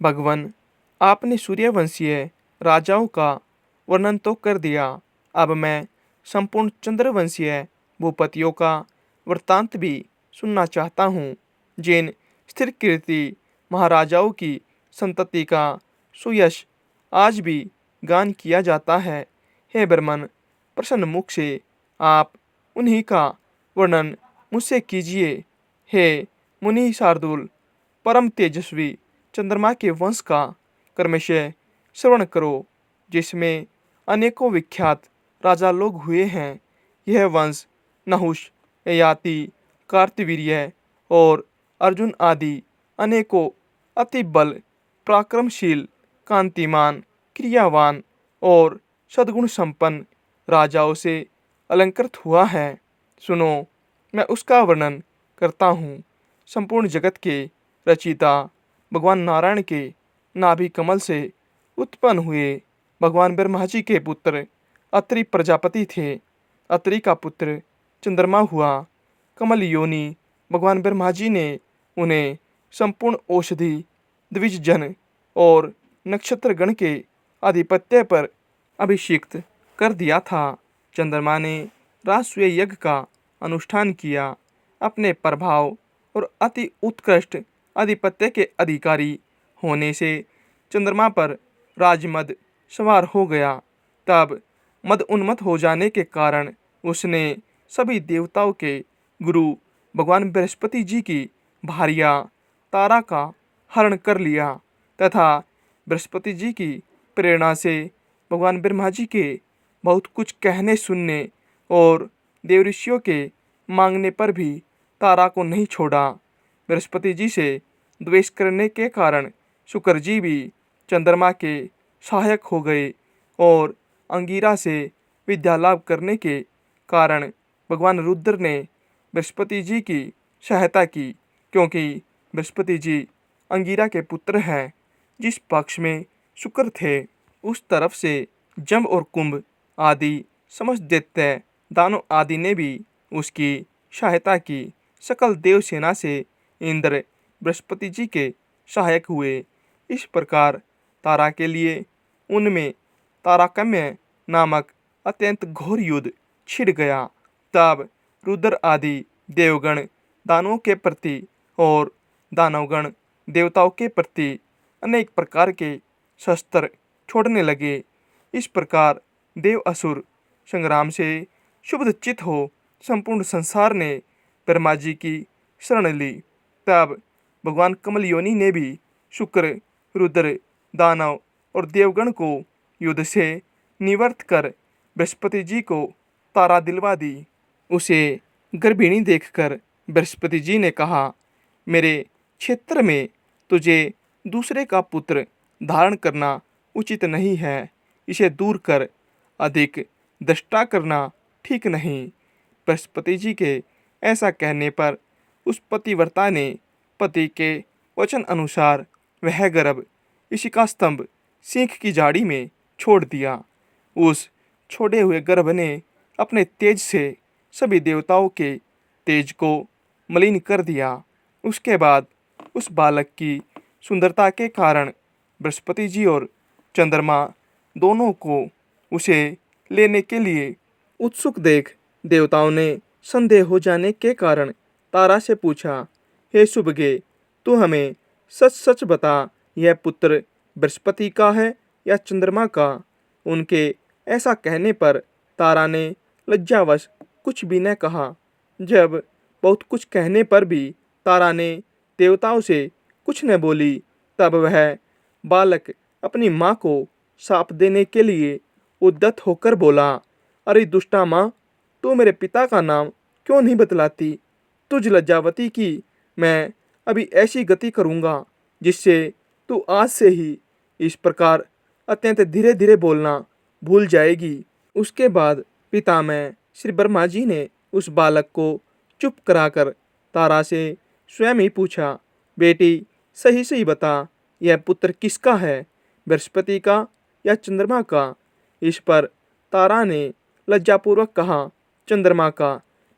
भगवान, आपने सूर्यवंशीय राजाओं का वर्णन तो कर दिया। अब मैं संपूर्ण चंद्रवंशीय भूपतियों का वृत्तांत भी सुनना चाहता हूँ, जिन स्थिर कीर्ति महाराजाओं की संतति का सुयश आज भी गान किया जाता है। हे ब्रह्मन, प्रसन्न मुख से आप उन्हीं का वर्णन मुझसे कीजिए। हे मुनि शार्दुल, परम तेजस्वी चंद्रमा के वंश का क्रमशः श्रवण करो, जिसमें अनेकों विख्यात राजा लोग हुए हैं। यह वंश नहुष, ययाति, कार्तवीर्य और अर्जुन आदि अनेकों अति बल पराक्रमशील, कांतिमान, क्रियावान और सद्गुण संपन्न राजाओं से अलंकृत हुआ है। सुनो, मैं उसका वर्णन करता हूँ। संपूर्ण जगत के रचिता भगवान नारायण के नाभि कमल से उत्पन्न हुए भगवान ब्रह्मा जी के पुत्र अत्रि प्रजापति थे। अत्रि का पुत्र चंद्रमा हुआ। कमल योनि भगवान ब्रह्मा जी ने उन्हें संपूर्ण औषधि, द्विज जन और नक्षत्र गण के आधिपत्य पर अभिषिक्त कर दिया था। चंद्रमा ने राजसूय यज्ञ का अनुष्ठान किया। अपने प्रभाव और अति उत्कृष्ट आधिपत्य के अधिकारी होने से चंद्रमा पर राजमद सवार हो गया। तब मद उन्मत्त हो जाने के कारण उसने सभी देवताओं के गुरु भगवान बृहस्पति जी की भार्या तारा का हरण कर लिया तथा बृहस्पति जी की प्रेरणा से भगवान ब्रह्मा जी के बहुत कुछ कहने सुनने और देव ऋषियों के मांगने पर भी तारा को नहीं छोड़ा। बृहस्पति जी से द्वेष करने के कारण शुक्र जी भी चंद्रमा के सहायक हो गए और अंगिरा से विद्या लाभ करने के कारण भगवान रुद्र ने बृहस्पति जी की सहायता की, क्योंकि बृहस्पति जी अंगिरा के पुत्र हैं। जिस पक्ष में शुक्र थे, उस तरफ से जम और कुंभ आदि समस्त दैत्य दानव आदि ने भी उसकी सहायता की। सकल देव सेना से इंद्र बृहस्पति जी के सहायक हुए। इस प्रकार तारा के लिए उनमें ताराकम्य नामक अत्यंत घोर युद्ध छिड़ गया। तब रुद्र आदि देवगण दानवों के प्रति और दानवगण देवताओं के प्रति अनेक प्रकार के शस्त्र छोड़ने लगे। इस प्रकार देव असुर संग्राम से क्षुब्ध हो संपूर्ण संसार ने ब्रह्मा जी की शरण ली। तब भगवान कमल योनि ने भी शुक्र, रुद्र, दानव और देवगण को युद्ध से निवर्त कर बृहस्पति जी को तारा दिलवा दी। उसे गर्भिणी देखकर बृहस्पति जी ने कहा, मेरे क्षेत्र में तुझे दूसरे का पुत्र धारण करना उचित नहीं है। इसे दूर कर, अधिक दृष्टा करना ठीक नहीं। बृहस्पति जी के ऐसा कहने पर उस पतिव्रता ने पति के वचन अनुसार वह गर्भ इशिका स्तंभ सींख की झाड़ी में छोड़ दिया। उस छोड़े हुए गर्भ ने अपने तेज से सभी देवताओं के तेज को मलिन कर दिया। उसके बाद उस बालक की सुंदरता के कारण बृहस्पति जी और चंद्रमा दोनों को उसे लेने के लिए उत्सुक देख देवताओं ने संदेह हो जाने के कारण तारा से पूछा, हे शुभगे, तू हमें सच सच बता, यह पुत्र बृहस्पति का है या चंद्रमा का? उनके ऐसा कहने पर तारा ने लज्जावश कुछ भी न कहा। जब बहुत कुछ कहने पर भी तारा ने देवताओं से कुछ न बोली, तब वह बालक अपनी माँ को शाप देने के लिए उद्यत होकर बोला, अरे दुष्टा माँ, तू मेरे पिता का नाम क्यों नहीं बतलाती? तुझ लज्जावती की मैं अभी ऐसी गति करूँगा जिससे तू आज से ही इस प्रकार अत्यंत धीरे धीरे बोलना भूल जाएगी। उसके बाद पितामह श्री ब्रह्मा जी ने उस बालक को चुप कराकर तारा से स्वयं ही पूछा, बेटी सही सही बता, यह पुत्र किसका है, बृहस्पति का या चंद्रमा का? इस पर तारा ने लज्जापूर्वक कहा, चंद्रमा का।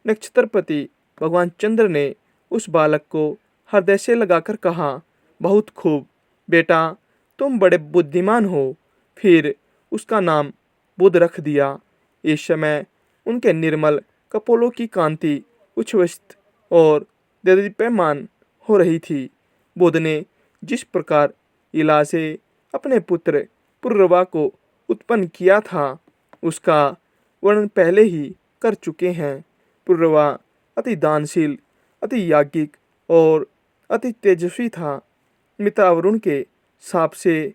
नक्षत्रपति भगवान चंद्र ने उस बालक को हृदय से लगाकर कहा, बहुत खूब, बेटा, तुम बड़े बुद्धिमान हो। फिर उसका नाम बुध रख दिया। इस समय उनके निर्मल कपोलों की कांति उच्छ्वसित और देदीप्यमान हो रही थी। बुध ने जिस प्रकार इला से अपने पुत्र पुरुरवा को उत्पन्न किया था, उसका वर्णन पहले ही कर चुके हैं। पुरुरवा अति दानशील, अति याज्ञिक और अति तेजस्वी था। मित्र वरुण के शाप से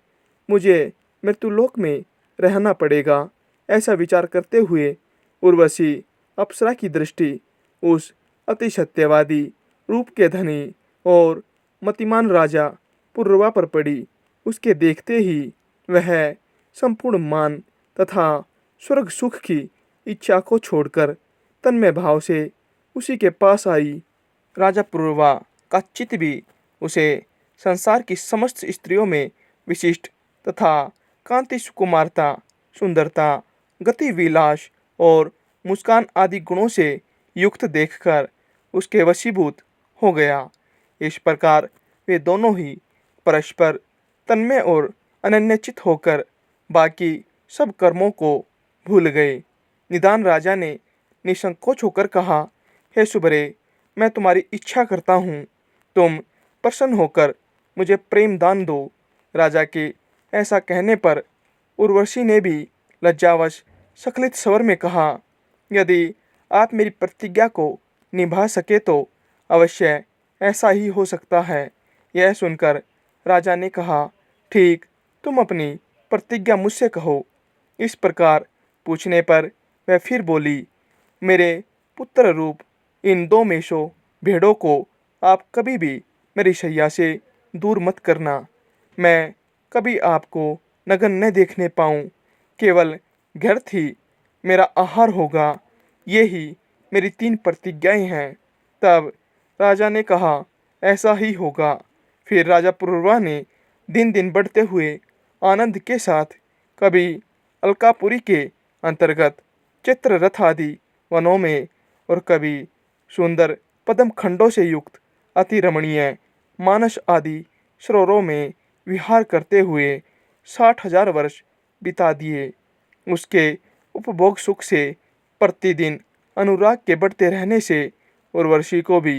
मुझे मृत्युलोक में रहना पड़ेगा, ऐसा विचार करते हुए उर्वशी अप्सरा की दृष्टि उस अति सत्यवादी, रूप के धनी और मतिमान राजा पुरुरवा पर पड़ी। उसके देखते ही वह संपूर्ण मान तथा स्वर्ग सुख की इच्छा को छोड़कर तन्मय भाव से उसी के पास आई। राजा पुरुरवा का चित्त भी उसे संसार की समस्त स्त्रियों में विशिष्ट तथा कांति, सुकुमारता, सुंदरता, गति, विलास और मुस्कान आदि गुणों से युक्त देखकर उसके वशीभूत हो गया। इस प्रकार वे दोनों ही परस्पर तन्मय और अनन्यचित होकर बाकी सब कर्मों को भूल गए। निदान राजा ने निसंकोच होकर कहा, हे सुबरे, मैं तुम्हारी इच्छा करता हूँ, तुम प्रसन्न होकर मुझे प्रेम दान दो। राजा के ऐसा कहने पर उर्वशी ने भी लज्जावश स्खलित स्वर में कहा, यदि आप मेरी प्रतिज्ञा को निभा सके तो अवश्य ऐसा ही हो सकता है। यह सुनकर राजा ने कहा, ठीक, तुम अपनी प्रतिज्ञा मुझसे कहो। इस प्रकार पूछने पर वह फिर बोली, मेरे पुत्र रूप इन 2 मेषों भेड़ों को आप कभी भी मेरी शैया से दूर मत करना। मैं कभी आपको नग्न न देखने पाऊँ। केवल व्यर्थ ही मेरा आहार होगा। ये ही मेरी 3 प्रतिज्ञाएं हैं। तब राजा ने कहा, ऐसा ही होगा। फिर राजा पुरुरवा ने दिन दिन बढ़ते हुए आनंद के साथ कभी अलकापुरी के अंतर्गत चित्ररथ आदि वनों में और कभी सुंदर पद्म खंडों से युक्त अति रमणीय मानस आदि सरोवरों में विहार करते हुए 60,000 वर्ष बिता दिए। उसके उपभोग सुख से प्रतिदिन अनुराग के बढ़ते रहने से उर्वशी को भी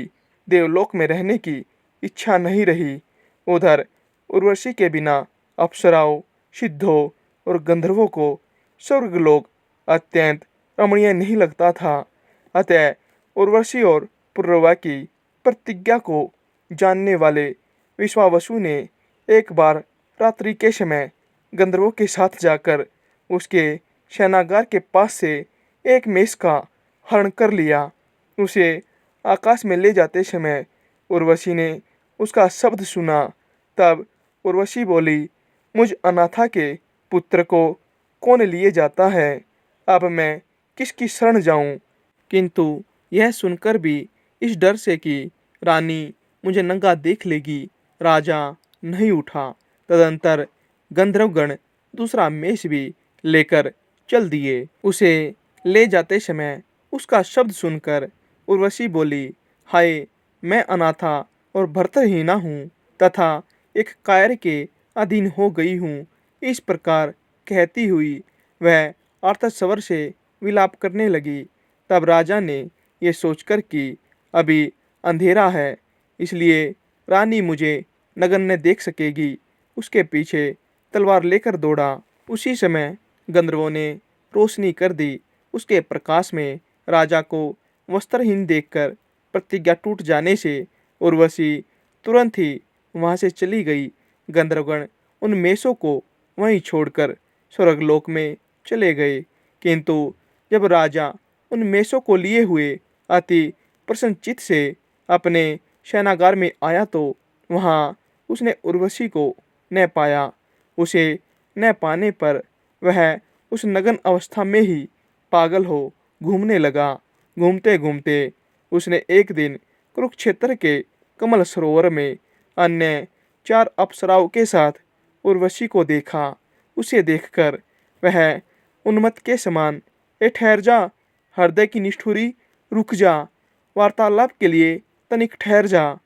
देवलोक में रहने की इच्छा नहीं रही। उधर उर्वशी के बिना अप्सराओं, सिद्धों और गंधर्वों को स्वर्गलोक अत्यंत रमणीय नहीं लगता था। अतः उर्वशी और पुरुरवा की प्रतिज्ञा को जानने वाले विश्वावसु ने एक बार रात्रि के समय गंधर्वों के साथ जाकर उसके शयनागार के पास से एक मेष का हरण कर लिया। उसे आकाश में ले जाते समय उर्वशी ने उसका शब्द सुना। तब उर्वशी बोली, मुझ अनाथा के पुत्र को कौन लिए जाता है? अब मैं किसकी शरण जाऊं? किंतु यह सुनकर भी इस डर से कि रानी मुझे नंगा देख लेगी, राजा नहीं उठा। तदंतर गंधर्वगण दूसरा मेष भी लेकर चल दिए। उसे ले जाते समय उसका शब्द सुनकर उर्वशी बोली, हाय, मैं अनाथा और भर्तृहीना हूँ तथा एक कायर के अधीन हो गई हूँ। इस प्रकार कहती हुई वह आर्त स्वर से विलाप करने लगी। तब राजा ने यह सोचकर कि अभी अंधेरा है, इसलिए रानी मुझे नग्न न देख सकेगी, उसके पीछे तलवार लेकर दौड़ा। उसी समय गंधर्वों ने रोशनी कर दी। उसके प्रकाश में राजा को वस्त्रहीन देखकर प्रतिज्ञा टूट जाने से उर्वशी तुरंत ही वहां से चली गई। गंधर्वगण उन मेषों को वहीं छोड़कर स्वर्गलोक में चले गए। किंतु जब राजा उन मेषों को लिए हुए अति प्रसन्नचित्त से अपने शयनागार में आया तो वहां उसने उर्वशी को न पाया। उसे न पाने पर वह उस नग्न अवस्था में ही पागल हो घूमने लगा। घूमते घूमते उसने एक दिन कुरुक्षेत्र के कमल सरोवर में अन्य 4 अप्सराओं के साथ उर्वशी को देखा। उसे देखकर वह उन्मत्त के समान, ए ठहर जा, हृदय की निष्ठुरी, रुक जा, वार्तालाप के लिए तनिक ठहर जा,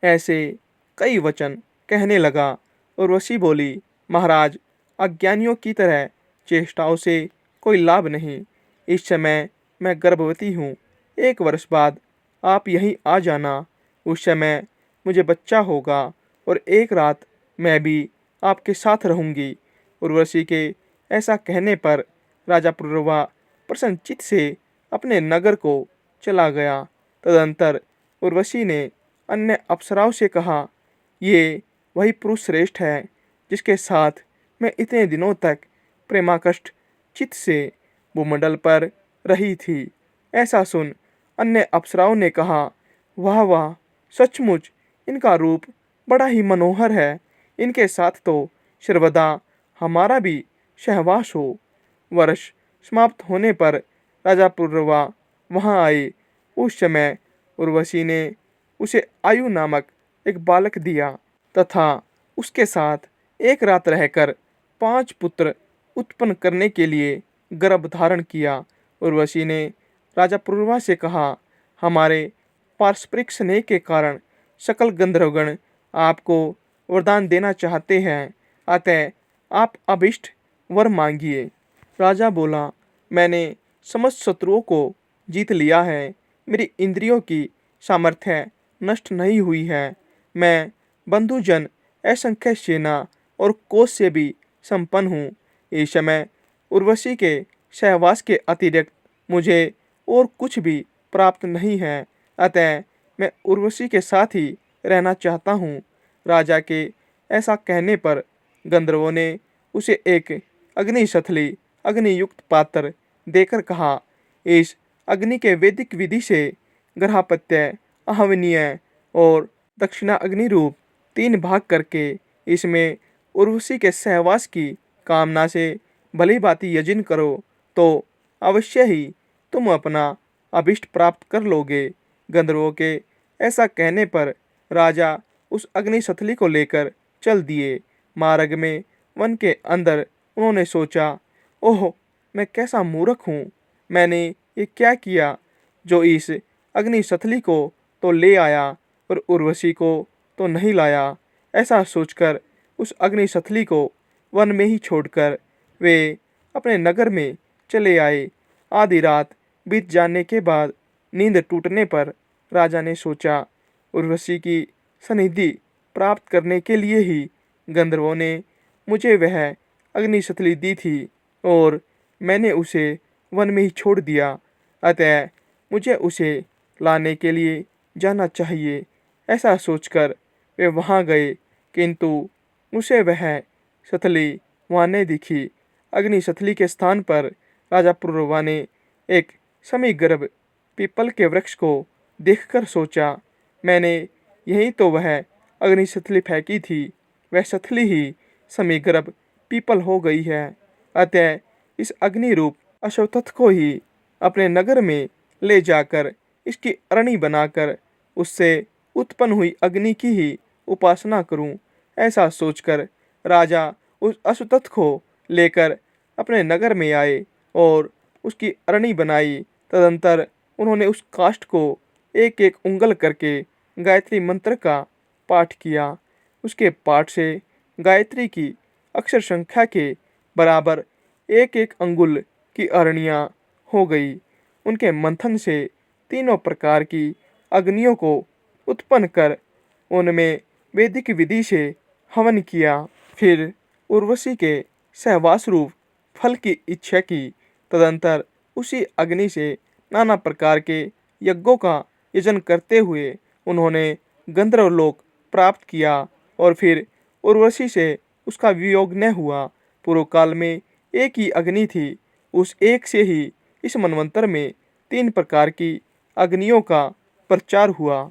ऐसे कई वचन कहने लगा। उर्वशी बोली, महाराज, अज्ञानियों की तरह चेष्टाओं से कोई लाभ नहीं। इस समय मैं गर्भवती हूँ। 1 वर्ष बाद आप यहीं आ जाना। उस समय मुझे बच्चा होगा और एक रात मैं भी आपके साथ रहूंगी। उर्वशी के ऐसा कहने पर राजा पुरुरवा प्रसन्नचित्त से अपने नगर को चला गया। तदंतर उर्वशी ने अन्य अप्सराओं से कहा, ये वही पुरुष श्रेष्ठ है जिसके साथ मैं इतने दिनों तक प्रेमाकष्ट चित्त से भूमंडल पर रही थी। ऐसा सुन अन्य अप्सराओं ने कहा, वाह वाह, सचमुच इनका रूप बड़ा ही मनोहर है। इनके साथ तो सर्वदा हमारा भी सहवास हो। वर्ष समाप्त होने पर राजा पुरुरवा वहां आए। उस समय उर्वशी ने उसे आयु नामक एक बालक दिया तथा उसके साथ एक रात रहकर 5 पुत्र उत्पन्न करने के लिए गर्भ धारण किया। उर्वशी ने राजा पुरुरवा से कहा, हमारे पारस्परिक स्नेह के कारण सकल गंधर्वगण आपको वरदान देना चाहते हैं, अतः आप अभिष्ट वर मांगिए। राजा बोला, मैंने समस्त शत्रुओं को जीत लिया है। मेरी इंद्रियों की सामर्थ्य नष्ट नहीं हुई है। मैं बंधुजन, असंख्य सेना और कोष से भी संपन्न हूँ। इस समय उर्वशी के सहवास के अतिरिक्त मुझे और कुछ भी प्राप्त नहीं है, अतः मैं उर्वशी के साथ ही रहना चाहता हूँ। राजा के ऐसा कहने पर गंधर्वों ने उसे एक अग्निशथली अग्नियुक्त पात्र देकर कहा, इस अग्नि के वैदिक विधि से गर्भापत्य, आहवनीय और दक्षिणा अग्नि रूप 3 भाग करके इसमें उर्वशी के सहवास की कामना से भली भांति यजन करो तो अवश्य ही तुम अपना अभिष्ट प्राप्त कर लोगे। गंधर्वों के ऐसा कहने पर राजा उस अग्निशथली को लेकर चल दिए। मार्ग में वन के अंदर उन्होंने सोचा, ओह, मैं कैसा मूर्ख हूँ। मैंने ये क्या किया जो इस अग्निशथली को तो ले आया और उर्वशी को तो नहीं लाया। ऐसा सोचकर उस अग्निशथली को वन में ही छोड़कर वे अपने नगर में चले आए। आधी रात बीत जाने के बाद नींद टूटने पर राजा ने सोचा, उर्वशी की सनिधि प्राप्त करने के लिए ही गंधर्वों ने मुझे वह अग्निशथली दी थी और मैंने उसे वन में ही छोड़ दिया, अतः मुझे उसे लाने के लिए जाना चाहिए। ऐसा सोचकर वे वहां गए, किंतु उसे वह शथली वहां नहीं दिखी। अग्निशथली के स्थान पर राजा पुरुरवा ने एक समीगर्भ पीपल के वृक्ष को देखकर सोचा, मैंने यही तो वह अग्निशथली फेंकी थी। वह शथली ही समीगर्भ पीपल हो गई है। अतः इस अग्नि रूप अश्वत्थ को ही अपने नगर में ले जाकर इसकी अरणी बनाकर उससे उत्पन्न हुई अग्नि की ही उपासना करूं। ऐसा सोचकर राजा उस अश्वत्थ को लेकर अपने नगर में आए और उसकी अरणी बनाई। तदंतर उन्होंने उस काष्ठ को एक एक उंगल करके गायत्री मंत्र का पाठ किया। उसके पाठ से गायत्री की अक्षर संख्या के बराबर एक एक अंगुल की अरणियाँ हो गई। उनके मंथन से तीनों प्रकार की अग्नियों को उत्पन्न कर उनमें वैदिक विधि से हवन किया। फिर उर्वशी के सहवास रूप फल की इच्छा की। तदंतर उसी अग्नि से नाना प्रकार के यज्ञों का यजन करते हुए उन्होंने गंधर्वलोक प्राप्त किया और फिर उर्वशी से उसका वियोग न हुआ। पूर्व काल में एक ही अग्नि थी, उस एक से ही इस मनवंतर में 3 प्रकार की अग्नियों का प्रचार हुआ।